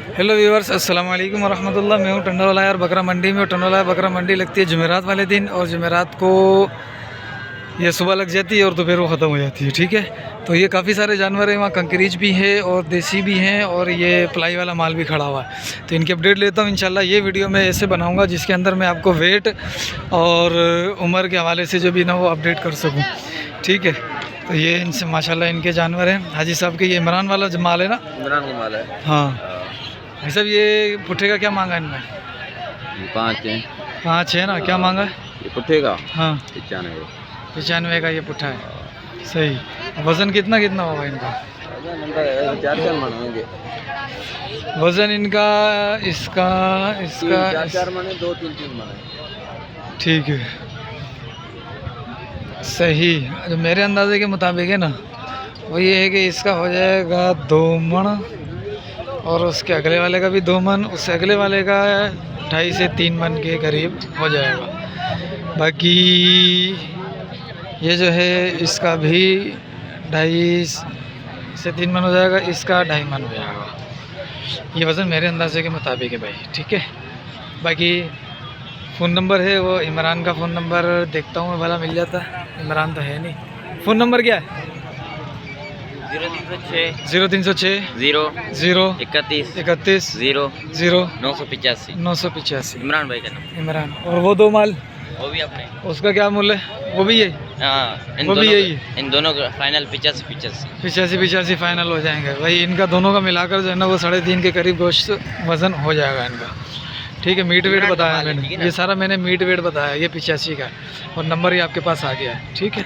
Hello viewers, अस्सलाम वालेकुम वरहमतुल्लाह। मैं हूँ टंडोला यार बकरा मंडी में। टंडोला बकरा मंडी लगती है जुमेरात वाले दिन, और जुमेरात को ये सुबह लग जाती है और दोपहर को ख़त्म हो जाती है। ठीक है, तो ये काफ़ी सारे जानवर हैं, वहाँ कंकरीज भी है और देसी भी हैं, और ये प्लाई वाला माल भी खड़ा हुआ है। तो इनकी अपडेट लेता हूँ इंशाल्लाह। ये वीडियो मैं ऐसे बनाऊँगा जिसके अंदर मैं आपको वेट और उम्र के हवाले से जो भी ना वो अपडेट कर सकूँ। ठीक है, तो ये इनसे माशाल्लाह इनके जानवर हैं। हाजी साहब के ये इमरान वाला जो माल है ना, इमरान का माल है। हाँ भाई साहब, ये पुट्ठे का क्या मांगा इनमें? 5 है ना, क्या मांगा है ये पुट्ठे का? हाँ 95 का ये पुट्ठा है। सही। वज़न कितना कितना होगा इनका? 4 मन होंगे वज़न इनका, इसका 4 मन है, 2-3 मन है। ठीक है, सही। जो मेरे अंदाजे के मुताबिक है ना, वो ये है कि इसका हो जाएगा 2 मन, और उसके अगले वाले का भी 2 मन, उससे अगले वाले का 2.5 से 3 मन के करीब हो जाएगा। बाकी ये जो है इसका भी 2.5 से 3 मन हो जाएगा, इसका 2.5 मन हो जाएगा। ये वज़न मेरे अंदाजे के मुताबिक है भाई। ठीक है, बाकी फ़ोन नंबर है वो इमरान का फ़ोन नंबर देखता हूँ भला मिल जाता है। इमरान तो है नहीं। फ़ोन नंबर क्या है? 0306 0 31 0 985। इमरान भाई का नाम इमरान। और वो 2 माल, वो भी अपने, उसका क्या मूल्य है? वो भी यही? हाँ, वो भी यही? इन दोनों का फाइनल 85 फाइनल हो जाएंगे भाई। इनका दोनों का मिलाकर जो है ना वो 3.5 के करीब गोश्त वज़न हो जाएगा इनका। ठीक है, मीट वेट बताया मैंने, ये सारा मैंने मीट वेट बताया। ये 85 का, और नंबर ही आपके पास आ गया है। ठीक है,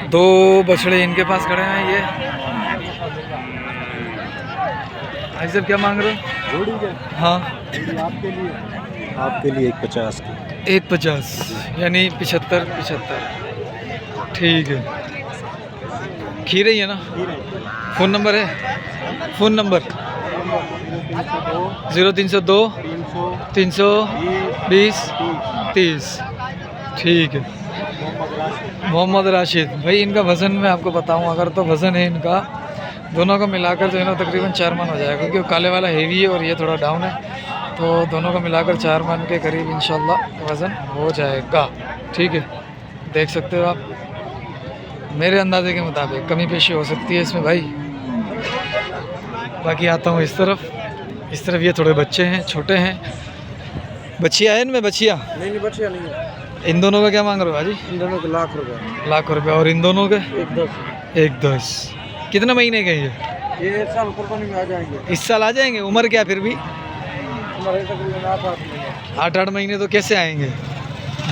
2 बछड़े इनके पास खड़े हैं। ये भाई साहब क्या मांग रहे हो? हाँ, आपके लिए 150 की। 150 यानी 75। ठीक है, खीरे ही है ना? फ़ोन नंबर है? Phone number 0302 320 30। ठीक है, मोहम्मद राशिद भाई। इनका वज़न मैं आपको बताऊं अगर, तो वज़न है इनका दोनों का मिलाकर जो है ना तकरीबन 4 मन हो जाएगा, क्योंकि काले वाला हेवी है और ये थोड़ा डाउन है। तो दोनों का मिलाकर 4 मन के करीब इंशाल्लाह वज़न हो जाएगा। ठीक है, देख सकते हो आप। मेरे अंदाजे के मुताबिक कमी पेशी हो सकती है इसमें भाई। बाकी आता हूँ इस तरफ ये थोड़े बच्चे हैं, छोटे हैं। बच्चियाँ है इनमें? बच्चियाँ नहीं, बच्चियाँ नहीं है। इन दोनों का क्या मांग रहे हो भाजी? इन दोनों के लाख रुपए। और इन दोनों के 1-10। कितने महीने के ये? 1 साल कुर्बानी में आ जाएंगे। इस साल आ जाएंगे? उम्र क्या फिर भी? हमारे तकरीबन 8 महीने। 8 महीने तो कैसे आएंगे?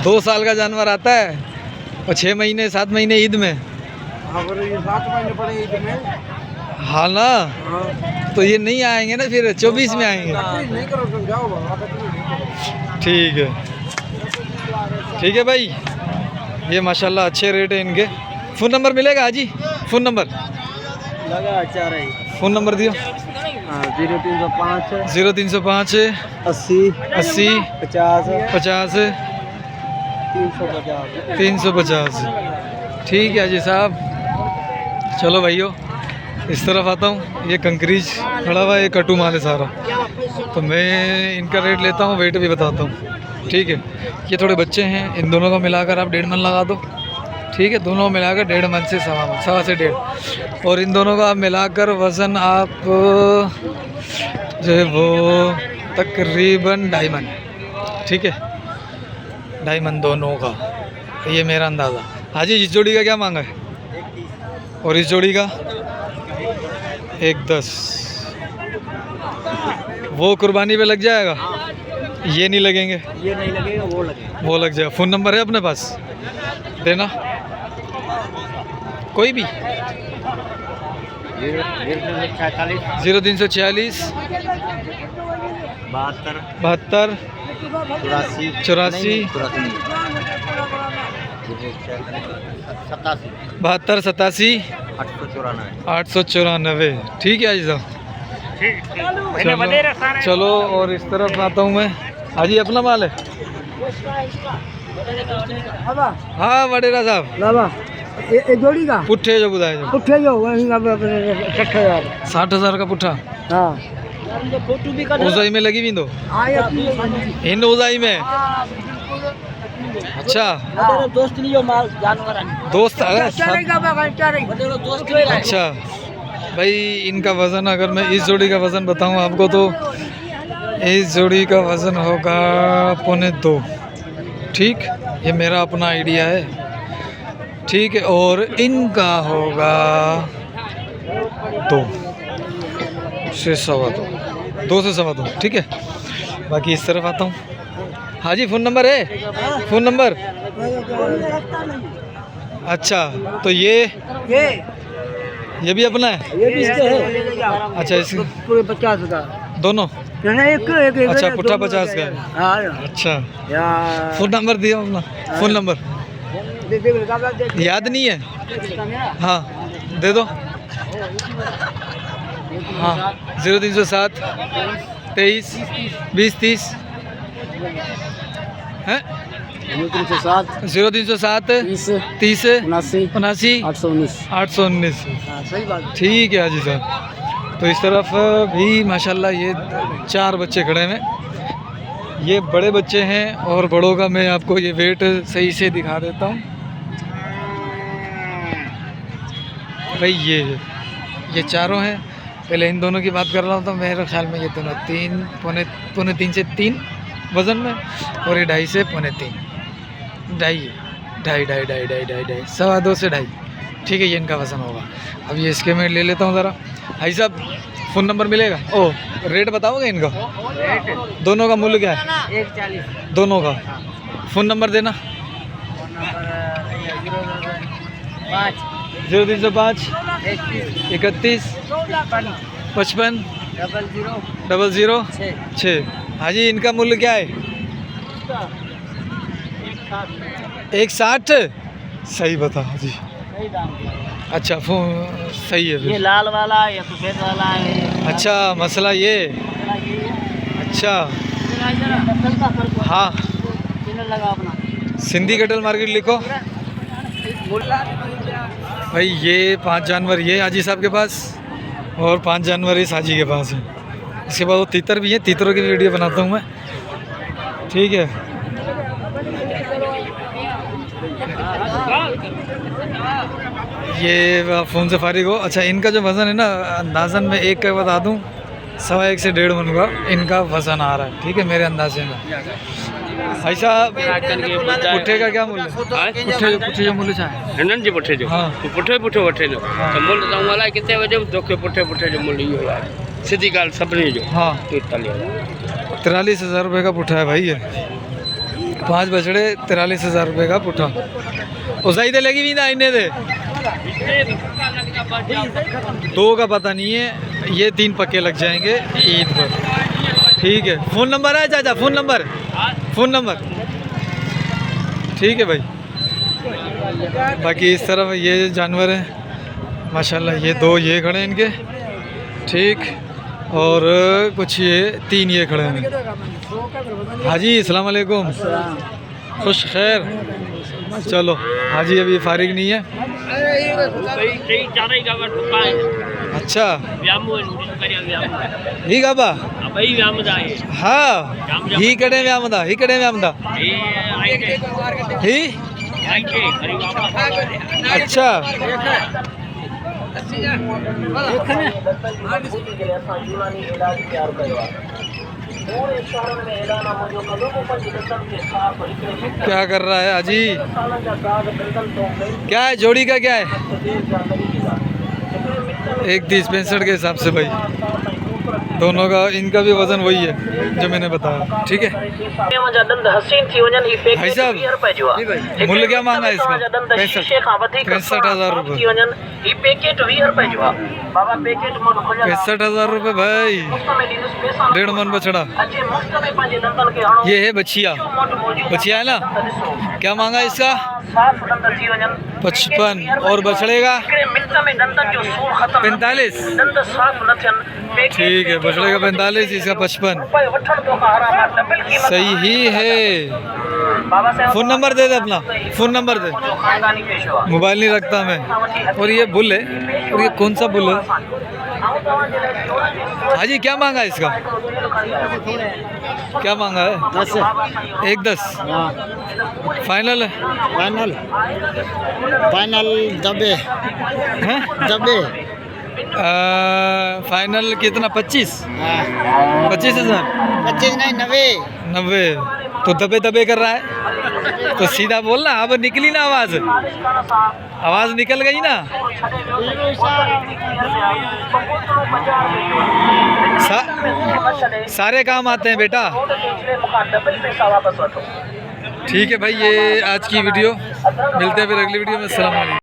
2 साल का जानवर आता है, और 6 महीने 7 महीने ईद में। हाँ, ये 7 महीने पड़े ईद में। हाँ ना, हाँ, तो ये नहीं आएंगे ना, फिर 24 में आएंगे। नहीं करो, समझाओ। ठीक है भाई, ये माशाल्लाह अच्छे रेट है इनके। फ़ोन नंबर मिलेगा हाजी? फ़ोन नंबर लगा 4 है। फ़ोन नंबर दियो। 0305 0305 80 80 50 50 350। 350। ठीक है हाजी साहब। चलो भाइयों, इस तरफ आता हूँ। ये कंकरीज खड़ा हुआ है, ये कटू माल है सारा। तो मैं इनका रेट लेता हूँ, वेट भी बताता हूँ। ठीक है, ये थोड़े बच्चे हैं, इन दोनों का मिलाकर आप 1.5 मन लगा दो। ठीक है, दोनों मिलाकर 1.5 मन से 1.25 मन, 1.25 से 1.5। और इन दोनों का आप मिलाकर वज़न आप जो है वो तकरीबन 2.5 मन। ठीक है, 2.5 मन दोनों का, ये मेरा अंदाज़ा। हाजी, इस जोड़ी का क्या मांगा है? और इस जोड़ी का 1-10। वो कुर्बानी पे लग जाएगा, ये नहीं लगेंगे? ये नहीं लगेगा, वो लगेगा। वो लग जाएगा। फ़ोन नंबर है अपने पास? देना कोई भी। 0346 72 84 72 87 894। ठीक है हाजी साहब। चलो, और इस तरफ आता हूँ मैं। हाजी अपना माल है? हाँ वडेरा साहब, जोड़ी का पुट्ठे जो बुधाए जो पुट्ठे जो 60,000 60,000 का पुट्ठा। हाँ ऊंचाई में लगी हुई दो इन ऊंचाई में। अच्छा दोस्त लियो माल जानवर दोस्त अच्छा भाई इनका वज़न अगर मैं इस जोड़ी का वज़न बताऊं आपको तो इस जोड़ी का वज़न होगा 1.25 ठीक, ये मेरा अपना आइडिया है ठीक है। और इनका होगा 2 से 2 ठीक है। बाकी इस तरफ आता हूँ। हाँ जी फ़ोन नंबर है, फ़ोन नंबर। अच्छा तो ये भी अपना है। ये भी इसके है। अच्छा इसके पूरे 50 का दोनों। एक अच्छा पुट्ठा 50 का है। हाँ अच्छा यार फ़ोन नंबर दिया अपना, फ़ोन नंबर याद नहीं है। हाँ दे दो। हाँ 0307 23 20 30 है 0307 30 79 819। सही बात। ठीक है हाजी साहब। तो इस तरफ भी माशाल्लाह ये 4 बच्चे खड़े हैं। ये बड़े बच्चे हैं और बड़ों का मैं आपको ये वेट सही से दिखा देता हूँ भाई। ये चारों हैं। पहले इन दोनों की बात कर रहा हूँ तो मेरे ख्याल में ये दोनों 3 3 से 3 वज़न में और ये 2.5 से 3.5 2.5 2.5 से 2.5 ठीक है। ये इनका वज़न होगा। अब ये इसके मैं ले लेता हूँ ज़रा। भाई साहब फ़ोन नंबर मिलेगा? ओ रेट बताओगे इनका? दोनों का मूल्य क्या है? 140 दोनों का। फ़ोन नंबर देना। 0305 31 55 006। हाँ जी इनका मूल्य क्या है? 160। सही बता जी। अच्छा फ़ोन सही है फिर। ये लाल वाला है या सफेद वाला है। अच्छा मसला ये। अच्छा हाँ लगा अपना सिंधी कटल मार्केट लिखो भाई। ये 5 जानवर ये हाजी साहब के पास और 5 जानवर इस हाजी के पास है। इसके बाद वो तीतर भी है, तीतरों की वीडियो बनाता हूँ मैं ठीक है। ये फ़ोन से फारिग हो। अच्छा इनका जो वज़न है ना अंदाज़न में एक का बता दूँ 1.25 से 1.5 मन का इनका वज़न आ रहा है ठीक है मेरे अंदाजे में। भाई साहब पुट्ठे का क्या मूल्य है? पुट्ठे जो मूल्य है हिननि जे पुठे जो हाँ पुठे वठे न त मुल्ह त अलाए किथे वॼो तोखे पुठे जो मुल्ह इहो आहे सिधी ॻाल्हि सभिनी जो। हाँ 43,000 43,000 रुपये का पुट्ठा है भाई। ये 5 बछड़े 43,000 रुपये का पुट्ठा। उसाई दे लगी भी ना इन्हें दे 2 का पता नहीं है। ये 3 पक्के लग जाएंगे ईद पर ठीक है। फ़ोन नंबर है चाचा? फ़ोन नंबर ठीक है भाई। बाकी इस तरफ ये जानवर हैं माशाल्लाह। ये 2 ये खड़े हैं इनके ठीक और कुछ ये 3 ये खड़े हैं। हाजी अस्सलाम वालेकुम खुश खैर। चलो हाजी अभी फारिग नहीं है। अच्छा ही गाबा हाँ ही कड़े व्यामदा ही अच्छा क्या कर रहा है अजी? क्या है जोड़ी का क्या है? 1.30-65 के हिसाब से भाई दोनों का। इनका भी वजन वही है जो मैंने बताया ठीक है। भाई साहब मूल्य क्या मांगा है इसका? 65,000 रुपये। 65,000 रुपये भाई। 1.5 मन बछड़ा। ये है बछिया है ना? क्या मांगा इसका? 55 और बछड़े का 45। ठीक है बछड़े का 45 इसका 55 सही ही है। फ़ोन नंबर दे दे अपना। फ़ोन नंबर दे। मोबाइल नहीं रखता मैं। और ये बुल है और ये कौन सा बुल है? हाजी क्या मांगा है इसका? क्या मांगा है? 10 1.10 हाँ फाइनल है? फाइनल फाइनल दबे हैं? दबे फाइनल कितना? 25? हाँ 25,000? 25 नहीं 90 90? तो दबे दबे कर रहा है तो सीधा बोलना। अब निकली ना आवाज़, आवाज़ निकल गई ना। सारे काम आते हैं बेटा। ठीक है भाई, ये आज की वीडियो, मिलते हैं फिर अगली वीडियो में। अस्सलाम वालेकुम।